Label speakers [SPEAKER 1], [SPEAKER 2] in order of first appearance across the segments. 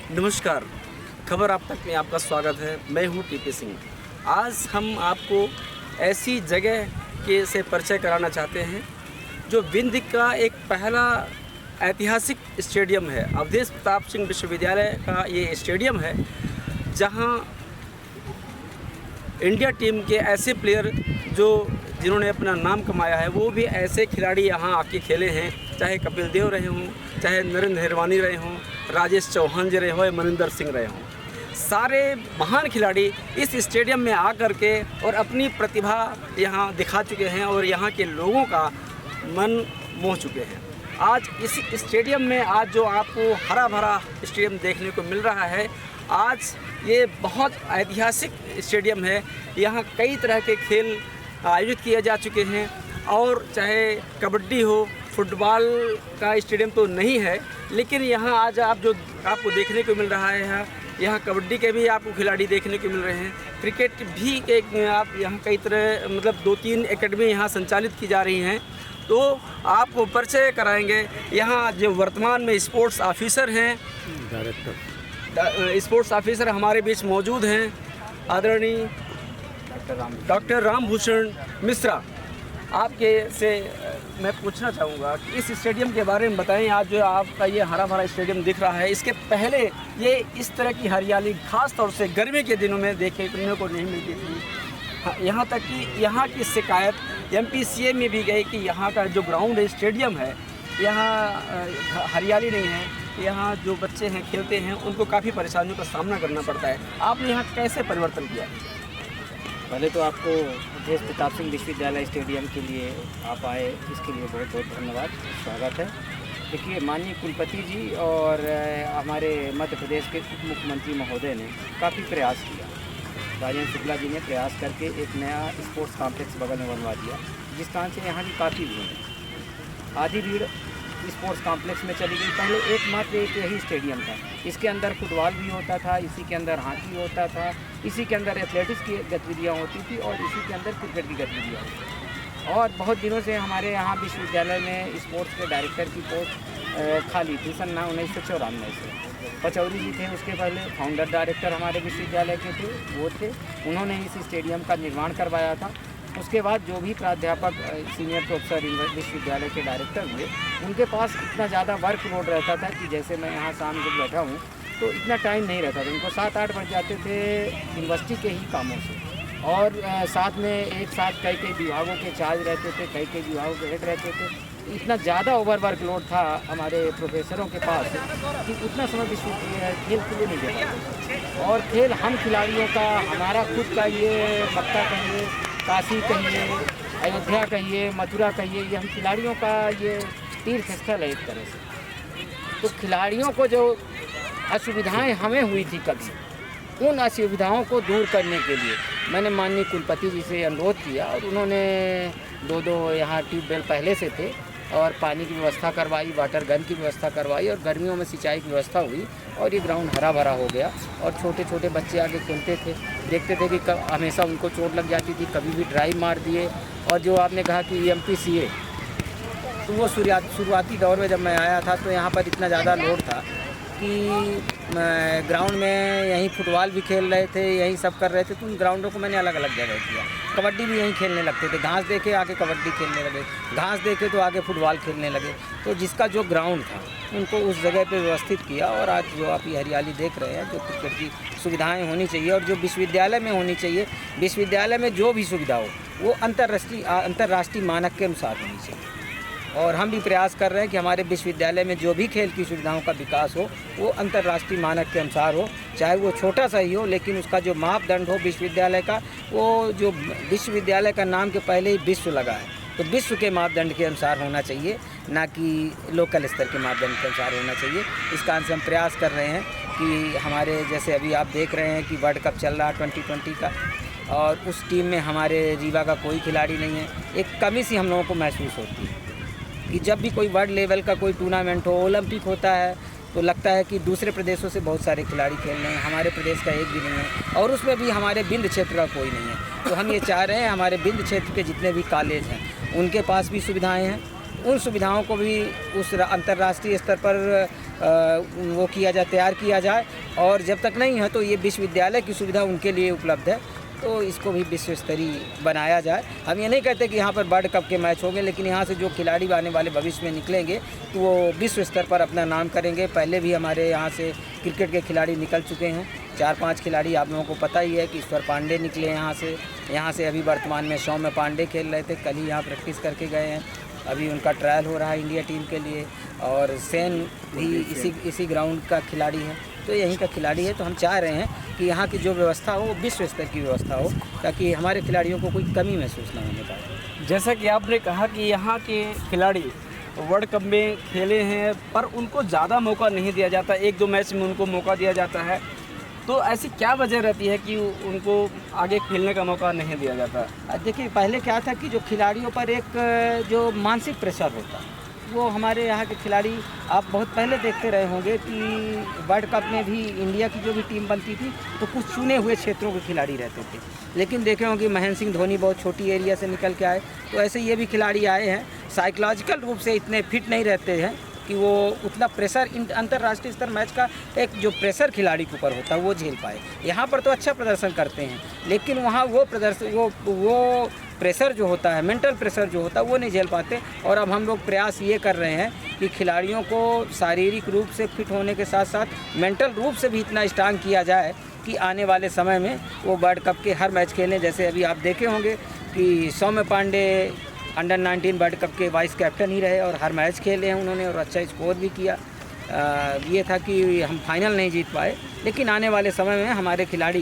[SPEAKER 1] नमस्कार, खबर आप तक में आपका स्वागत है। मैं हूं टीपी सिंह। आज हम आपको ऐसी जगह के से परिचय कराना चाहते हैं जो विंध्य का एक पहला ऐतिहासिक स्टेडियम है। अवधेश प्रताप सिंह विश्वविद्यालय का ये स्टेडियम है जहां इंडिया टीम के ऐसे प्लेयर जिन्होंने अपना नाम कमाया है, वो भी ऐसे खिलाड़ी यहाँ आके खेले हैं, चाहे कपिल देव रहे हों, चाहे नरेंद्र हिरवानी रहे हों, राजेश चौहान जी रहे हों या मनिंदर सिंह रहे हों। सारे महान खिलाड़ी इस स्टेडियम में आकर के और अपनी प्रतिभा यहाँ दिखा चुके हैं और यहाँ के लोगों का मन मोह चुके हैं। आज इस स्टेडियम में आज जो आपको हरा भरा स्टेडियम देखने को मिल रहा है, आज ये बहुत ऐतिहासिक स्टेडियम है। यहाँ कई तरह के खेल आयोजित किए जा चुके हैं और चाहे कबड्डी हो, फुटबॉल का स्टेडियम तो नहीं है, लेकिन यहाँ आज आपको देखने को मिल रहा है। यहाँ कबड्डी के भी आपको खिलाड़ी देखने को मिल रहे हैं। क्रिकेट भी एक आप यहाँ कई तरह 2-3 एकेडमी यहाँ संचालित की जा रही हैं। तो आपको परिचय कराएंगे यहाँ जो वर्तमान में स्पोर्ट्स ऑफिसर हैं, स्पोर्ट्स ऑफिसर हमारे बीच मौजूद हैं, आदरणीय डॉक्टर रामभूषण मिश्रा। आपके से मैं पूछना चाहूँगा कि इस स्टेडियम के बारे में बताएं। आज जो आपका ये हरा भरा स्टेडियम दिख रहा है, इसके पहले ये इस तरह की हरियाली खास तौर से गर्मी के दिनों में देखने को नहीं मिलती थी। यहाँ तक कि यहाँ की शिकायत MPCA में भी गई कि यहाँ का जो ग्राउंड है, स्टेडियम है, यहाँ हरियाली नहीं है, यहाँ जो बच्चे हैं खेलते हैं उनको काफ़ी परेशानियों का सामना करना पड़ता है। आपने यहाँ कैसे परिवर्तन किया?
[SPEAKER 2] पहले तो आपको अवधेश प्रताप सिंह विश्वविद्यालय स्टेडियम के लिए आप आए, इसके लिए बहुत बहुत धन्यवाद, स्वागत है। देखिए, माननीय कुलपति जी और हमारे मध्य प्रदेश के उप मुख्यमंत्री महोदय ने काफ़ी प्रयास किया। राजेंद्र शुक्ला जी ने प्रयास करके एक नया स्पोर्ट्स कॉम्प्लेक्स बगल में बनवा दिया, जिस कारण से यहाँ की काफ़ी भीड़ है। आधी भीड़ स्पोर्ट्स कॉम्प्लेक्स में चली गई। पहले एकमात्र एक यही स्टेडियम था, इसके अंदर फुटबॉल भी होता था, इसी के अंदर हॉकी होता था, इसी के अंदर एथलेटिक्स की गतिविधियाँ होती थी और इसी के अंदर क्रिकेट की गतिविधियाँ होती थी। और बहुत दिनों से हमारे यहाँ विश्वविद्यालय में स्पोर्ट्स के डायरेक्टर की पोस्ट खाली थी। सन 1994 से पचौरी जी थे, उसके पहले फाउंडर डायरेक्टर हमारे विश्वविद्यालय के थे, वो थे, उन्होंने इस स्टेडियम का निर्माण करवाया था। उसके बाद जो भी प्राध्यापक सीनियर प्रोफेसर विश्वविद्यालय के डायरेक्टर हुए, उनके पास इतना ज़्यादा वर्क लोड रहता था कि जैसे मैं यहाँ शाम को बैठा हूँ तो इतना टाइम नहीं रहता था। उनको 7-8 बज जाते थे यूनिवर्सिटी के ही कामों से, और साथ में एक साथ कई विभागों के चार्ज रहते थे, कई विभागों के हेड रहते थे। इतना ज़्यादा ओवर वर्क लोड था हमारे प्रोफेसरों के पास कि उतना समय विश्वविद्यालय खेल के लिए नहीं दे पाते। और खेल हम खिलाड़ियों का, हमारा खुद का, ये मक्का कहिए, काशी कहिए, अयोध्या कहिए, मथुरा कहिए, ये हम खिलाड़ियों का ये तीर्थ स्थल है एक तरह से। तो खिलाड़ियों को जो असुविधाएं हमें हुई थी कभी, उन असुविधाओं को दूर करने के लिए मैंने माननीय कुलपति जी से अनुरोध किया और उन्होंने 2 यहाँ ट्यूबवेल पहले से थे और पानी की व्यवस्था करवाई, वाटर गन की व्यवस्था करवाई और गर्मियों में सिंचाई की व्यवस्था हुई और ये ग्राउंड हरा भरा हो गया। और छोटे छोटे बच्चे आगे खेलते थे, देखते थे कि हमेशा उनको चोट लग जाती थी, कभी भी ड्राइव मार दिए। और जो आपने कहा कि MPCA, तो वो शुरुआती दौर में जब मैं आया था तो यहाँ पर इतना ज़्यादा लोड था कि ग्राउंड में यहीं फुटबॉल भी खेल रहे थे, यहीं सब कर रहे थे, तो उन ग्राउंडों को मैंने अलग अलग जगह किया। कबड्डी भी यहीं खेलने लगते थे, घास देखे आके कबड्डी खेलने लगे, घास देखे तो आगे फुटबॉल खेलने लगे। तो जिसका जो ग्राउंड था उनको उस जगह पे व्यवस्थित किया। और आज जो आप ये हरियाली देख रहे हैं, जो क्रिकेट की सुविधाएँ होनी चाहिए और जो विश्वविद्यालय में होनी चाहिए, विश्वविद्यालय में जो भी सुविधा हो वो अंतर्राष्ट्रीय मानक के अनुसार होनी चाहिए। और हम भी प्रयास कर रहे हैं कि हमारे विश्वविद्यालय में जो भी खेल की सुविधाओं का विकास हो वो अंतर्राष्ट्रीय मानक के अनुसार हो, चाहे वो छोटा सा ही हो, लेकिन उसका जो मापदंड हो विश्वविद्यालय का, वो जो विश्वविद्यालय का नाम के पहले ही विश्व लगा है, तो विश्व के मापदंड के अनुसार होना चाहिए, ना कि लोकल स्तर के मापदंड के अनुसार होना चाहिए। इस कारण से हम प्रयास कर रहे हैं कि हमारे, जैसे अभी आप देख रहे हैं कि वर्ल्ड कप चल रहा 2020 का, और उस टीम में हमारे रीवा का कोई खिलाड़ी नहीं है। एक कमी सी हम लोगों को महसूस होती है कि जब भी कोई वर्ल्ड लेवल का कोई टूर्नामेंट हो, ओलंपिक होता है, तो लगता है कि दूसरे प्रदेशों से बहुत सारे खिलाड़ी खेल रहे हैं, हमारे प्रदेश का एक भी नहीं है, और उसमें भी हमारे विंध्य क्षेत्र का कोई नहीं है। तो हम ये चाह रहे हैं हमारे विंध्य क्षेत्र के जितने भी कॉलेज हैं उनके पास भी सुविधाएं हैं, उन सुविधाओं को भी उस अंतर्राष्ट्रीय स्तर पर वो किया जाए, तैयार किया जाए, और जब तक नहीं है तो ये विश्वविद्यालय की सुविधा उनके लिए उपलब्ध है, तो इसको भी विश्व स्तरीय बनाया जाए। हम ये नहीं कहते कि यहाँ पर वर्ल्ड कप के मैच होंगे, लेकिन यहाँ से जो खिलाड़ी आने वाले भविष्य में निकलेंगे तो वो विश्व स्तर पर अपना नाम करेंगे। पहले भी हमारे यहाँ से क्रिकेट के खिलाड़ी निकल चुके हैं, 4-5 खिलाड़ी आप लोगों को पता ही है कि ईश्वर पांडे निकले यहाँ से अभी वर्तमान में सौम्य पांडे खेल रहे थे, कल ही यहाँ प्रैक्टिस करके गए हैं, अभी उनका ट्रायल हो रहा है इंडिया टीम के लिए। और सेन भी इसी ग्राउंड का खिलाड़ी है, तो यहीं का खिलाड़ी है। तो हम चाह रहे हैं कि यहाँ की जो व्यवस्था हो विश्व स्तर की व्यवस्था हो, ताकि हमारे खिलाड़ियों को कोई कमी महसूस ना होने पाए।
[SPEAKER 1] जैसा कि आपने कहा कि यहाँ के खिलाड़ी वर्ल्ड कप में खेले हैं पर उनको ज़्यादा मौका नहीं दिया जाता, 1-2 मैच में उनको मौका दिया जाता है, तो ऐसी क्या वजह रहती है कि उनको आगे खेलने का मौका नहीं दिया जाता?
[SPEAKER 2] देखिए, पहले क्या था कि जो खिलाड़ियों पर एक जो मानसिक प्रेशर होता, वो हमारे यहाँ के खिलाड़ी आप बहुत पहले देखते रहे होंगे कि वर्ल्ड कप में भी इंडिया की जो भी टीम बनती थी तो कुछ चुने हुए क्षेत्रों के खिलाड़ी रहते थे, लेकिन देखे होंगे महेंद्र सिंह धोनी बहुत छोटी एरिया से निकल के आए, तो ऐसे ये भी खिलाड़ी आए हैं, साइकोलॉजिकल रूप से इतने फिट नहीं रहते हैं कि वो उतना प्रेशर अंतर्राष्ट्रीय स्तर मैच का एक जो प्रेशर खिलाड़ी के ऊपर होता है वो झेल पाए। यहाँ पर तो अच्छा प्रदर्शन करते हैं, लेकिन वहाँ वो प्रदर्शन वो प्रेशर जो होता है, मेंटल प्रेशर जो होता है वो नहीं झेल पाते। और अब हम लोग प्रयास ये कर रहे हैं कि खिलाड़ियों को शारीरिक रूप से फिट होने के साथ साथ मेंटल रूप से भी इतना स्ट्रांग किया जाए कि आने वाले समय में वो वर्ल्ड कप के हर मैच खेलें। जैसे अभी आप देखे होंगे कि सौम्य पांडे अंडर-19 वर्ल्ड कप के वाइस कैप्टन ही रहे और हर मैच खेले हैं उन्होंने और अच्छा स्कोर भी किया। ये था कि हम फाइनल नहीं जीत पाए, लेकिन आने वाले समय में हमारे खिलाड़ी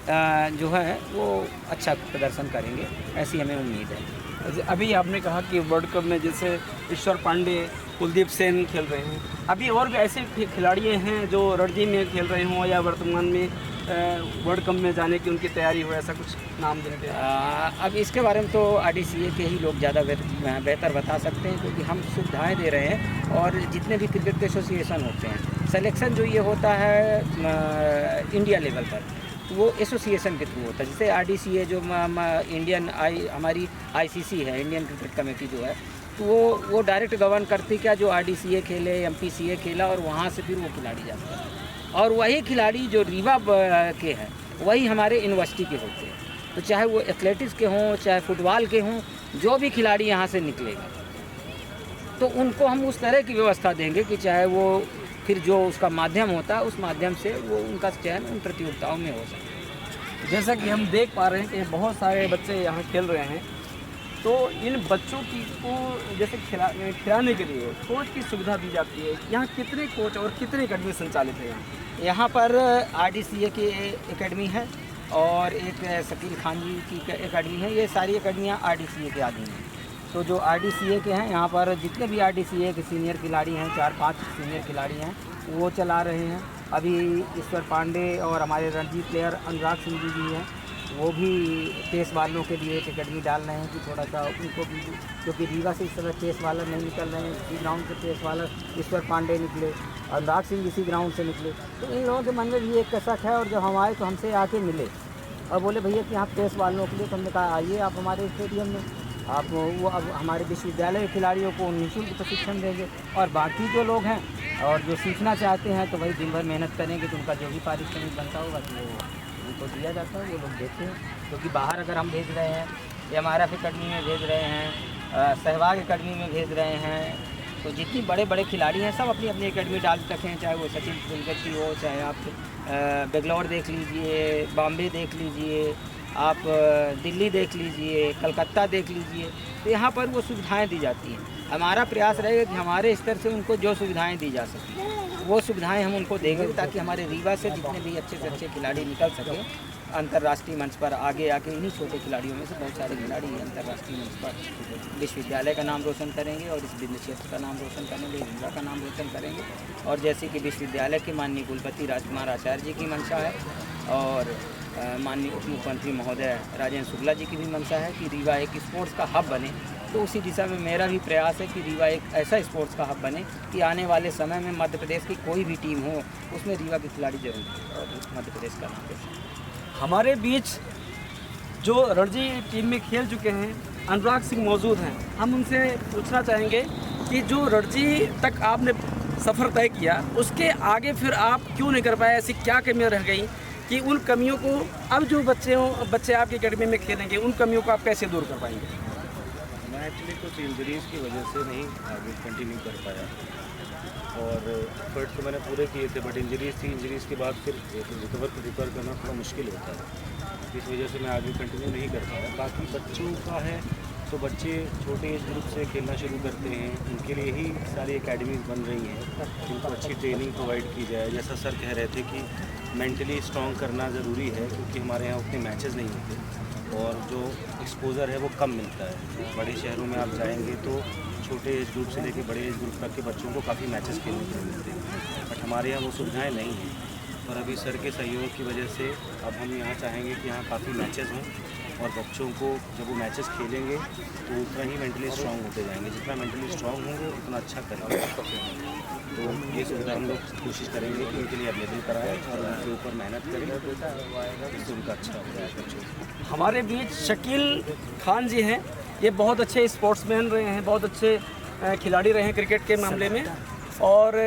[SPEAKER 2] जो है वो अच्छा प्रदर्शन करेंगे, ऐसी हमें उम्मीद है।
[SPEAKER 1] अभी आपने कहा कि वर्ल्ड कप में जैसे ईश्वर पांडे, कुलदीप सेन खेल रहे हैं, अभी और भी ऐसे खिलाड़ी हैं जो रणजी में खेल रहे हों या वर्तमान में वर्ल्ड कप में जाने की उनकी तैयारी हो, ऐसा कुछ नाम देते हैं?
[SPEAKER 2] अब इसके बारे में तो RDCA के ही लोग ज़्यादा बेहतर बता सकते हैं, क्योंकि हम सुविधाएं दे रहे हैं और जितने भी क्रिकेट के एसोसिएशन होते हैं, सिलेक्शन जो ये होता है इंडिया लेवल पर वो एसोसिएशन के थ्रू होता है। जैसे RDCA जो हमारी ICC है, इंडियन क्रिकेट कमेटी जो है, तो वो डायरेक्ट गवर्न करती क्या जो RDCA खेले, MPCA खेला और वहाँ से फिर वो खिलाड़ी जाते हैं। और वही खिलाड़ी जो रीवा के हैं वही हमारे यूनिवर्सिटी के होते हैं, तो चाहे वो एथलेटिक्स के हों चाहे फुटबॉल के हों, जो भी खिलाड़ी यहाँ से निकलेगा तो उनको हम उस तरह की व्यवस्था देंगे कि चाहे वो फिर जो उसका माध्यम होता है उस माध्यम से वो उनका चयन उन प्रतियोगिताओं में हो सके।
[SPEAKER 1] जैसा कि हम देख पा रहे हैं कि बहुत सारे बच्चे यहाँ खेल रहे हैं, तो इन बच्चों को जैसे खिलाने के लिए कोच की सुविधा दी जाती है। यहाँ कितने कोच और कितने अकेडमी संचालित है?
[SPEAKER 2] यहाँ पर RDCA की एकेडमी है और एक शकील खान जी की एकेडमी है। ये सारी एकेडमियाँ RDCA के अधीन हैं। तो जो RDCA के हैं यहाँ पर जितने भी RDCA के सीनियर खिलाड़ी हैं, 4-5 सीनियर खिलाड़ी हैं, वो चला रहे हैं। अभी ईश्वर पांडे और हमारे रणजी प्लेयर अनुराग सिंह जी भी हैं, वो भी पेस वालों के लिए एक एकेडमी डाल रहे हैं कि थोड़ा सा उनको भी, क्योंकि रीवा से इस समय पेस वाला नहीं निकल रहे हैं। इसी ग्राउंड से पेस वाला ईश्वर पांडे निकले, अनुराग सिंह इसी ग्राउंड से निकले, तो इन लोगों के मन में भी एक कसक है। और जब हम आए तो हमसे आके मिले और बोले भैया कि यहाँ पेस वालों के लिए, तो हमने कहा आइए आप हमारे स्टेडियम में, आप वो अब हमारे विश्वविद्यालय के खिलाड़ियों को निःशुल्क प्रशिक्षण देंगे। और बाकी जो लोग हैं और जो सीखना चाहते हैं तो वही दिन भर मेहनत करेंगे, तो उनका जो भी पारिश्रमिक बनता होगा तो वो उनको दिया जाता है, वो लोग देते हैं। क्योंकि बाहर अगर हम भेज रहे हैं, MRF अकेडमी में भेज रहे हैं, सहवाग अकेडमी में भेज रहे हैं, तो जितनी बड़े बड़े खिलाड़ी हैं सब अपनी अपनी एकेडमी डाल सकते हैं, चाहे वो सचिन तेंदुलकर की हो, चाहे आप बेंगलोर देख लीजिए, बॉम्बे देख लीजिए, आप दिल्ली देख लीजिए, कलकत्ता देख लीजिए, तो यहाँ पर वो सुविधाएं दी जाती हैं। हमारा प्रयास रहेगा कि हमारे स्तर से उनको जो सुविधाएं दी जा सकें वो सुविधाएं हम उनको देंगे, ताकि हमारे रीवा से जितने भी अच्छे से अच्छे खिलाड़ी निकल सकें अंतर्राष्ट्रीय मंच पर। आगे आके इन्हीं छोटे खिलाड़ियों में से बहुत सारे खिलाड़ी अंतर्राष्ट्रीय मंच पर विश्वविद्यालय का नाम रोशन करेंगे और इस विद्या क्षेत्र का नाम रोशन करेंगे, रीवा का नाम रोशन करेंगे। और जैसे कि विश्वविद्यालय के माननीय कुलपति राजकुमार आचार्य जी की मंशा है और माननीय उप मुख्यमंत्री महोदय राजेंद्र शुक्ला जी की भी मंशा है कि रीवा एक स्पोर्ट्स का हब बने, तो उसी दिशा में मेरा भी प्रयास है कि रीवा एक ऐसा स्पोर्ट्स का हब बने कि आने वाले समय में मध्य प्रदेश की कोई भी टीम हो उसमें रीवा के खिलाड़ी जरूर और मध्य प्रदेश का नाम रोशन।
[SPEAKER 1] हमारे बीच जो रणजी टीम में खेल चुके हैं अनुराग सिंह मौजूद हैं, हम उनसे पूछना चाहेंगे कि जो रणजी तक आपने सफ़र तय किया, उसके आगे फिर आप क्यों नहीं कर पाए? ऐसी क्या कमियां रह गई कि उन कमियों को अब जो बच्चे आपकी एकेडमी में खेलेंगे, उन कमियों को आप कैसे दूर कर पाएंगे?
[SPEAKER 3] मैं एक्चुअली कुछ इंजरीज़ की वजह से नहीं आगे कंटिन्यू कर पाया, और एफर्ट्स तो मैंने पूरे किए थे, बट इंजरीज़ थी। इंजरीज़ के बाद फिर रिकवर करना थोड़ा मुश्किल होता है, इस वजह से मैं आगे कंटिन्यू नहीं कर पाया। बाकी बच्चों का है तो बच्चे छोटे एज ग्रुप से खेलना शुरू करते हैं, उनके लिए ही सारी एकेडमीज बन रही हैं, उनको अच्छी ट्रेनिंग प्रोवाइड की जाए। जैसा सर कह रहे थे कि मेंटली स्ट्रॉन्ग करना ज़रूरी है, क्योंकि हमारे यहाँ उतने मैचेस नहीं होते और जो एक्सपोज़र है वो कम मिलता है। बड़े शहरों में आप जाएंगे तो छोटे एज ग्रुप से लेकर बड़े एज ग्रुप तक के बच्चों को काफ़ी मैचेस खेलने के लिए मिलते हैं, बट हमारे यहाँ वो सुविधाएँ नहीं हैं। और अभी सर के सहयोग की वजह से अब हम यहाँ चाहेंगे कि यहाँ काफ़ी मैचेस हों, और बच्चों को जब वो मैचेस खेलेंगे तो उतना ही मेंटली स्ट्रांग होते जाएंगे। जितना मेंटली स्ट्रांग होंगे उतना अच्छा करेंगे। तो ये सुविधा हम लोग कोशिश करेंगे कि उनके लिए अवेलेबल कराएं और उनके ऊपर मेहनत करें, इससे उनका अच्छा हो जाए बच्चों।
[SPEAKER 1] हमारे बीच शकील खान जी हैं, ये बहुत अच्छे स्पोर्ट्समैन रहे हैं, बहुत अच्छे खिलाड़ी रहे हैं क्रिकेट के मामले में, और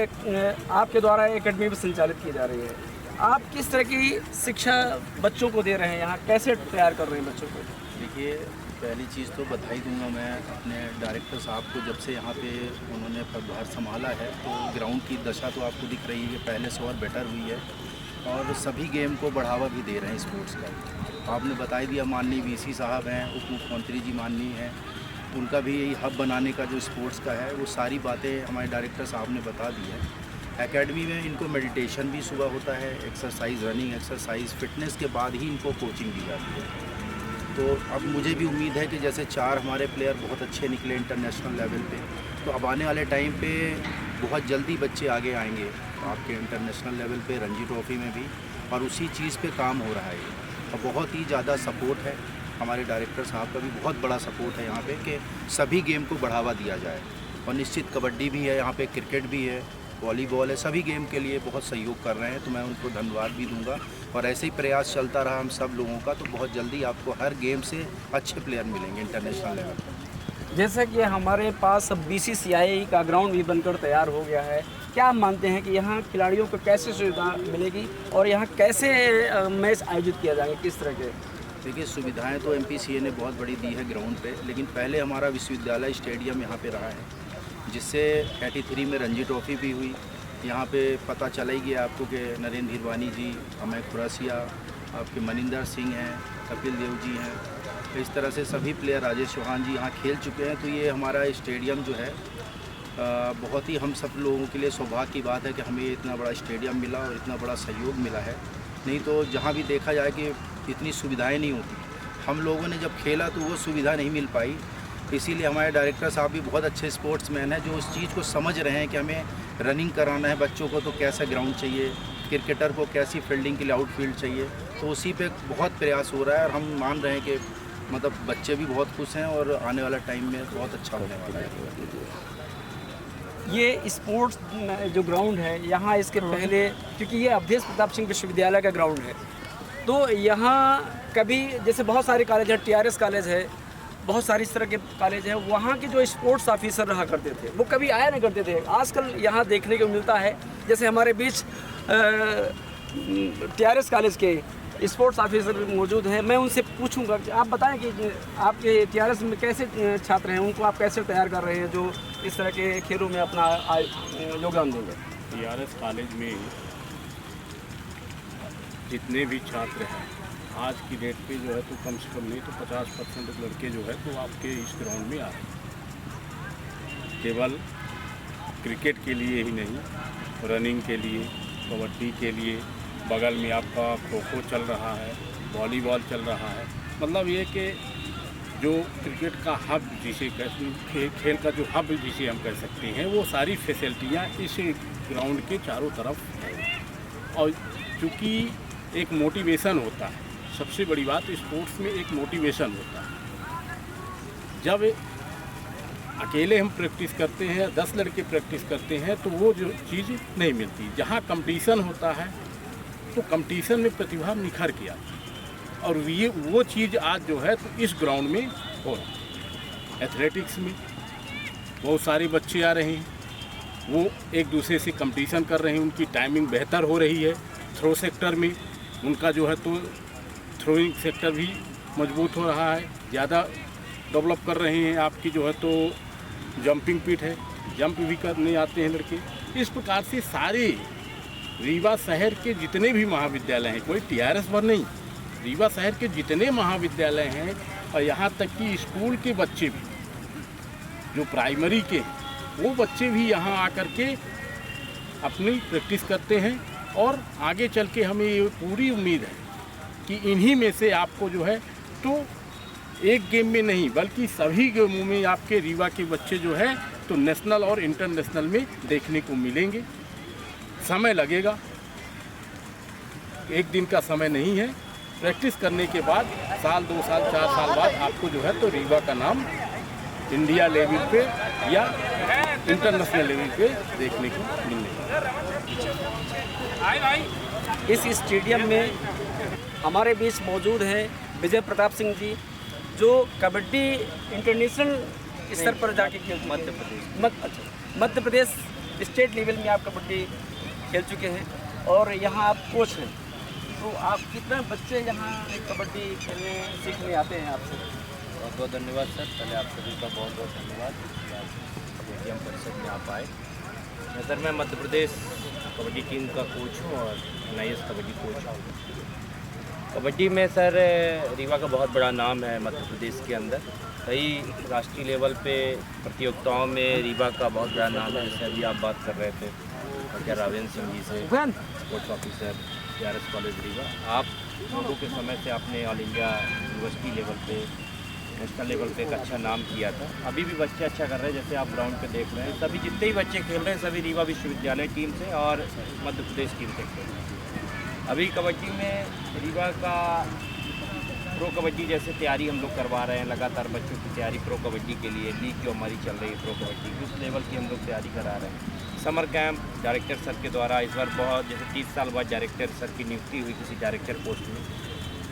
[SPEAKER 1] आपके द्वारा एकेडमी भी संचालित की जा रही है। आप किस तरह की शिक्षा बच्चों को दे रहे हैं, यहाँ कैसे तैयार कर रहे हैं बच्चों को?
[SPEAKER 4] देखिए, पहली चीज़ तो बधाई दूंगा मैं अपने डायरेक्टर साहब को। जब से यहाँ पे उन्होंने पदभार संभाला है तो ग्राउंड की दशा तो आपको दिख रही है कि पहले से और बेटर हुई है, और सभी गेम को बढ़ावा भी दे रहे हैं स्पोर्ट्स का। आपने बता ही दिया, माननीय वीसी साहब हैं, उप मुख्यमंत्री जी माननीय हैं, उनका भी यही हब बनाने का जो स्पोर्ट्स का है, वो सारी बातें हमारे डायरेक्टर साहब ने बता दी है। एकेडमी में इनको मेडिटेशन भी सुबह होता है, एक्सरसाइज, रनिंग एक्सरसाइज, फिटनेस के बाद ही इनको कोचिंग दी जाती है। तो अब मुझे भी उम्मीद है कि जैसे 4 हमारे प्लेयर बहुत अच्छे निकले इंटरनेशनल लेवल पे, तो अब आने वाले टाइम पे बहुत जल्दी बच्चे आगे आएंगे आपके इंटरनेशनल लेवल पे, रणजी ट्रॉफी में भी, और उसी चीज़ पे काम हो रहा है। और बहुत ही ज़्यादा सपोर्ट है हमारे डायरेक्टर साहब का भी, बहुत बड़ा सपोर्ट है यहाँ पे कि सभी गेम को बढ़ावा दिया जाए। और निश्चित कबड्डी भी है यहाँ पे, क्रिकेट भी है, वॉलीबॉल है, सभी गेम के लिए बहुत सहयोग कर रहे हैं, तो मैं उनको धन्यवाद भी दूंगा। और ऐसे ही प्रयास चलता रहा हम सब लोगों का, तो बहुत जल्दी आपको हर गेम से अच्छे प्लेयर मिलेंगे इंटरनेशनल लेवल पर।
[SPEAKER 1] जैसा कि हमारे पास अब BCCI का ग्राउंड भी बनकर तैयार हो गया है, क्या आप मानते हैं कि यहाँ खिलाड़ियों को कैसे सुविधा मिलेगी और यहाँ कैसे मैच आयोजित किया जाएगा, किस तरह के?
[SPEAKER 4] देखिए, सुविधाएं तो MPCA ने बहुत बड़ी दी है ग्राउंड पे, लेकिन पहले हमारा विश्वविद्यालय स्टेडियम यहाँ पे रहा है, जिससे 83 में रणजी ट्रॉफी भी हुई। यहाँ पे पता चला ही गया आपको कि नरेंद्र हिरवानी जी, अमय खुरासिया, आपके मनिंदर सिंह हैं, कपिल देव जी हैं, तो इस तरह से सभी प्लेयर, राजेश चौहान जी यहाँ खेल चुके हैं। तो ये हमारा स्टेडियम जो है बहुत ही हम सब लोगों के लिए सौभाग्य की बात है कि हमें इतना बड़ा स्टेडियम मिला और इतना बड़ा सहयोग मिला है। नहीं तो जहाँ भी देखा जाए कि इतनी सुविधाएं नहीं होती, हम लोगों ने जब खेला तो वो सुविधा नहीं मिल पाई। इसीलिए हमारे डायरेक्टर साहब भी बहुत अच्छे स्पोर्ट्समैन हैं, जो उस चीज़ को समझ रहे हैं कि हमें रनिंग कराना है बच्चों को तो कैसा ग्राउंड चाहिए, क्रिकेटर को कैसी फील्डिंग के लिए आउटफील्ड चाहिए, तो उसी पे बहुत प्रयास हो रहा है। और हम मान रहे हैं कि मतलब बच्चे भी बहुत खुश हैं और आने वाला टाइम में बहुत अच्छा होने वाला है।
[SPEAKER 1] ये स्पोर्ट्स जो ग्राउंड है यहाँ, इसके पहले, क्योंकि ये अवधेश प्रताप सिंह विश्वविद्यालय का ग्राउंड है, तो यहाँ कभी जैसे बहुत सारे कॉलेज हैं, TRS कॉलेज है, बहुत सारी इस तरह के कॉलेज हैं, वहाँ के जो स्पोर्ट्स ऑफिसर रहा करते थे वो कभी आया नहीं करते थे। आजकल यहाँ देखने को मिलता है, जैसे हमारे बीच TRS कॉलेज के स्पोर्ट्स ऑफिसर मौजूद हैं। मैं उनसे पूछूंगा कि आप बताएं कि आपके TRS में कैसे छात्र हैं, उनको आप कैसे तैयार कर रहे हैं जो इस तरह के खेलों में अपना योगदान देंगे?
[SPEAKER 3] TRS कॉलेज में जितने भी छात्र हैं आज की डेट पे जो है तो कम से कम नहीं तो 50% लड़के जो है तो आपके इस ग्राउंड में आ रहे हैं। केवल क्रिकेट के लिए ही नहीं, रनिंग के लिए, कबड्डी के लिए, बगल में आपका खो-खो चल रहा है, वॉलीबॉल चल रहा है। मतलब ये कि जो क्रिकेट का हब जिसे खेल का जो हब जिसे हम कह सकते हैं, वो सारी फैसिलिटियाँ इस ग्राउंड के चारों तरफ हैं। और चूँकि एक मोटिवेशन होता है, सबसे बड़ी बात स्पोर्ट्स में एक मोटिवेशन होता है। जब अकेले हम प्रैक्टिस करते हैं, 10 लड़के प्रैक्टिस करते हैं, तो वो जो चीज़ नहीं मिलती। जहाँ कंपटीशन होता है तो कंपटीशन में प्रतिभा निखर के आती है, और ये वो चीज़ आज जो है तो इस ग्राउंड में हो रहा है। एथलेटिक्स में बहुत सारे बच्चे आ रहे हैं,
[SPEAKER 5] वो एक दूसरे से कंपटीशन कर रहे हैं, उनकी टाइमिंग बेहतर हो रही है। थ्रो सेक्टर में उनका जो है तो थ्रोइंग सेक्टर भी मजबूत हो रहा है, ज़्यादा डेवलप कर रहे हैं। आपकी जो है तो जंपिंग पिट है, जंप भी करने आते हैं लड़के। इस प्रकार से सारे रीवा शहर के जितने भी महाविद्यालय हैं, कोई TRS भर नहीं, रीवा शहर के जितने महाविद्यालय हैं और यहाँ तक कि स्कूल के बच्चे भी, जो प्राइमरी के हैं, वो बच्चे भी यहाँ आकर के अपनी प्रैक्टिस करते हैं। और आगे चल के हमें ये पूरी उम्मीद है कि इन्हीं में से आपको जो है तो एक गेम में नहीं बल्कि सभी गेमों में आपके रीवा के बच्चे जो है तो नेशनल और इंटरनेशनल में देखने को मिलेंगे। समय लगेगा, एक दिन का समय नहीं है। प्रैक्टिस करने के बाद साल 2 साल 4 साल बाद आपको जो है तो रीवा का नाम इंडिया लेवल पे या इंटरनेशनल लेवल पे देखने को मिलेगा।
[SPEAKER 1] इस स्टेडियम में हमारे बीच मौजूद हैं विजय प्रताप सिंह जी, जो कबड्डी इंटरनेशनल स्तर पर जाके खेल मध्य प्रदेश स्टेट लेवल में आप कबड्डी खेल चुके हैं और यहाँ आप कोच हैं। तो आप कितने बच्चे यहाँ कबड्डी खेलने सीखने आते हैं आपसे?
[SPEAKER 6] बहुत बहुत धन्यवाद सर। पहले आप सभी का बहुत बहुत धन्यवाद एटीएम परिषद में आप आए। सर मैं मध्य प्रदेश कबड्डी टीम का कोच हूँ और NIS कबड्डी कोच हूँ। कबड्डी में सर रीवा का बहुत बड़ा नाम है मध्य प्रदेश के अंदर। कई राष्ट्रीय लेवल पे प्रतियोगिताओं में रीवा का बहुत बड़ा नाम है। जैसे अभी आप बात कर रहे थे क्या रावेंद्र सिंह जी से, sports officer TRS college Rewa. आप लोगों के समय से आपने ऑल इंडिया यूनिवर्सिटी लेवल पे, नेशनल लेवल पे एक अच्छा नाम किया था। अभी भी बच्चे अच्छा कर रहे हैं, जैसे आप ग्राउंड पे देख रहे हैं। सभी जितने भी बच्चे खेल रहे हैं सभी रीवा विश्वविद्यालय टीम से और मध्य प्रदेश टीम से खेल रहे हैं। अभी कबड्डी में रीवा का प्रो कबड्डी जैसे तैयारी हम लोग करवा रहे हैं, लगातार बच्चों की तैयारी प्रो कबड्डी के लिए। लीग जो हमारी चल रही है प्रो कबड्डी की, उस लेवल की हम लोग तैयारी करा रहे हैं। समर कैंप डायरेक्टर सर के द्वारा इस बार बहुत, जैसे 30 साल बाद डायरेक्टर सर की नियुक्ति हुई, किसी डायरेक्टर पोस्ट में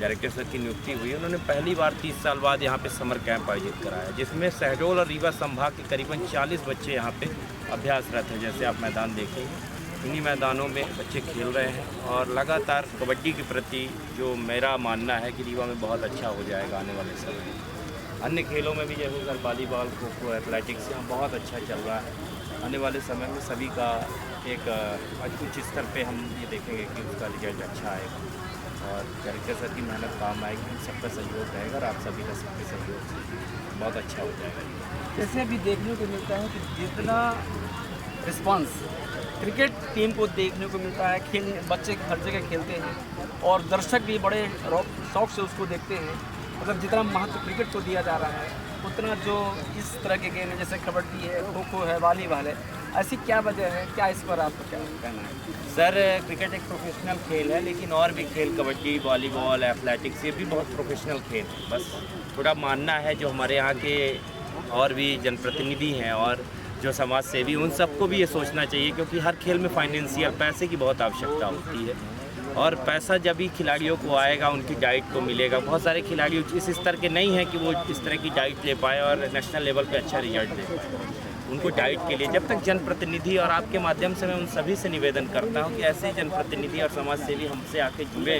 [SPEAKER 6] डायरेक्टर सर की नियुक्ति हुई। उन्होंने पहली बार 30 साल बाद यहाँ पे समर कैंप आयोजित कराया, जिसमें शहडोल और रीवा संभाग के करीबन 40 बच्चे यहाँ पे अभ्यासरत हैं। जैसे आप मैदान देखेंगे, इन्हीं मैदानों में बच्चे खेल रहे हैं और लगातार कबड्डी के प्रति जो मेरा मानना है कि रीवा में बहुत अच्छा हो जाएगा आने वाले समय में। अन्य खेलों में भी जैसे sir volleyball, kho kho, athletics यहाँ बहुत अच्छा चल रहा है। आने वाले समय में सभी का एक उच्च स्तर पे हम ये देखेंगे कि उसका रिजल्ट अच्छा आएगा और डायरेक्टर सर की मेहनत काम आएगी। हम सबका सहयोग रहेगा और आप सभी का सबके सहयोग से बहुत अच्छा हो जाएगा।
[SPEAKER 1] जैसे अभी देखने को मिलता है कि जितना रिस्पांस क्रिकेट टीम को देखने को मिलता है, खेल बच्चे हर जगह खेलते हैं और दर्शक भी बड़े शौक से उसको देखते हैं। मतलब जितना महत्व क्रिकेट को दिया जा रहा है उतना जो इस तरह के गेम है जैसे कबड्डी है, खो खो है, वॉलीबॉल है, ऐसी क्या वजह है? क्या इस पर आपका क्या कहना है?
[SPEAKER 6] सर क्रिकेट एक प्रोफेशनल खेल है, लेकिन और भी खेल कबड्डी, वॉलीबॉल, एथलेटिक्स, ये भी बहुत प्रोफेशनल खेल है। बस थोड़ा मानना है जो हमारे यहाँ के और भी जनप्रतिनिधि हैं और जो समाज सेवी, उन सबको भी ये सोचना चाहिए, क्योंकि हर खेल में फाइनेंशियल पैसे की बहुत आवश्यकता होती है और पैसा जब भी खिलाड़ियों को आएगा उनकी डाइट को मिलेगा। बहुत सारे खिलाड़ी इस स्तर के नहीं हैं कि वो इस तरह की डाइट ले पाए और नेशनल लेवल पे अच्छा रिजल्ट दे पाए। उनको डाइट के लिए जब तक जनप्रतिनिधि, और आपके माध्यम से मैं उन सभी से निवेदन करता हूँ कि ऐसे जनप्रतिनिधि और समाज सेवी हमसे आके जुड़े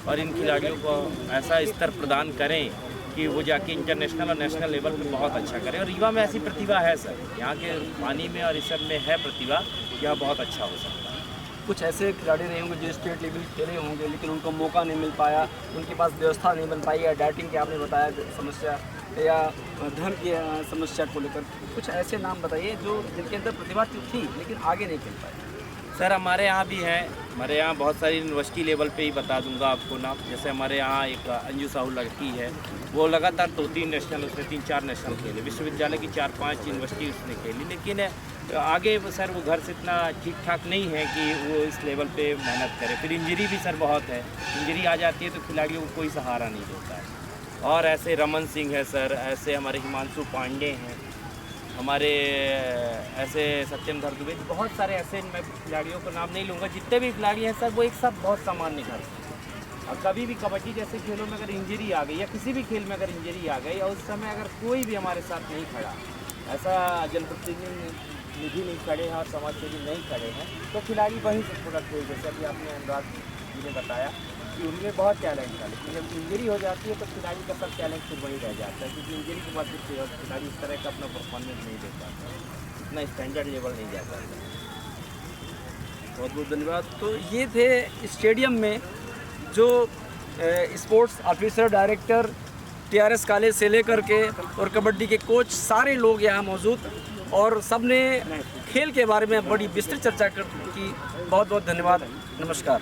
[SPEAKER 6] और इन खिलाड़ियों को ऐसा स्तर प्रदान करें कि वो जाके इंटरनेशनल और नेशनल लेवल पे बहुत अच्छा करें। और रीवा में ऐसी प्रतिभा है सर, यहाँ के पानी में और इस सब में है प्रतिभा, यह बहुत अच्छा हो सकता है।
[SPEAKER 1] कुछ ऐसे खिलाड़ी रहे होंगे जो स्टेट लेवल खेले होंगे लेकिन उनको मौका नहीं मिल पाया, उनके पास व्यवस्था नहीं बन पाई, या डाइटिंग की आपने बताया समस्या या धन की समस्या को लेकर, कुछ ऐसे नाम बताइए जो जिनके अंदर प्रतिभा थी लेकिन आगे नहीं खेल पाए।
[SPEAKER 6] सर हमारे यहाँ भी हैं, हमारे यहाँ बहुत सारी यूनिवर्सिटी लेवल पे ही बता दूंगा आपको नाम। जैसे हमारे यहाँ एक अंजू साहू लड़की है, वो लगातार 2-3 नेशनल, उसने 3-4 नेशनल खेले। विश्वविद्यालय की 4-5 यूनिवर्सिटी उसने खेली, लेकिन आगे सर वो घर से इतना ठीक ठाक नहीं है कि वो इस लेवल पे मेहनत करे। फिर इंजरी भी सर बहुत है, इंजरी आ जाती है तो खिलाड़ियों को कोई सहारा नहीं देता है। और ऐसे रमन सिंह है सर, ऐसे हमारे हिमांशु पांडे हैं, हमारे ऐसे सत्येंद्र दुबे, बहुत सारे ऐसे, मैं खिलाड़ियों का नाम नहीं लूँगा, जितने भी खिलाड़ी हैं सर वो एक सब बहुत सामान्य घर से। और कभी भी कबड्डी जैसे खेलों में अगर इंजरी आ गई या किसी भी खेल में अगर इंजरी आ गई और उस समय अगर कोई भी हमारे साथ नहीं खड़ा, ऐसा जनप्रतिनिधि
[SPEAKER 2] निधि नहीं खड़े हैं और समाज सेवी नहीं खड़े हैं तो खिलाड़ी वहीं से प्रोडक्ट हुए। जैसे अभी आपने अनुराग जी ने बताया कि उनमें बहुत टैलेंट था, लेकिन जब इंजरी हो जाती है तो खिलाड़ी का सब टैलेंट फिर वहीं रह जाता है, क्योंकि इंजरी के बाद फिर खिलाड़ी इस तरह का अपना परफॉर्मेंस नहीं दे पाता, इतना स्टैंडर्ड लेवल नहीं जा पाता।
[SPEAKER 1] बहुत बहुत धन्यवाद। तो ये थे स्टेडियम में जो sports officer director TRS college से लेकर के और कबड्डी के कोच सारे लोग यहाँ मौजूद, और सब ने खेल के बारे में बड़ी विस्तृत चर्चा की। बहुत बहुत धन्यवाद, नमस्कार।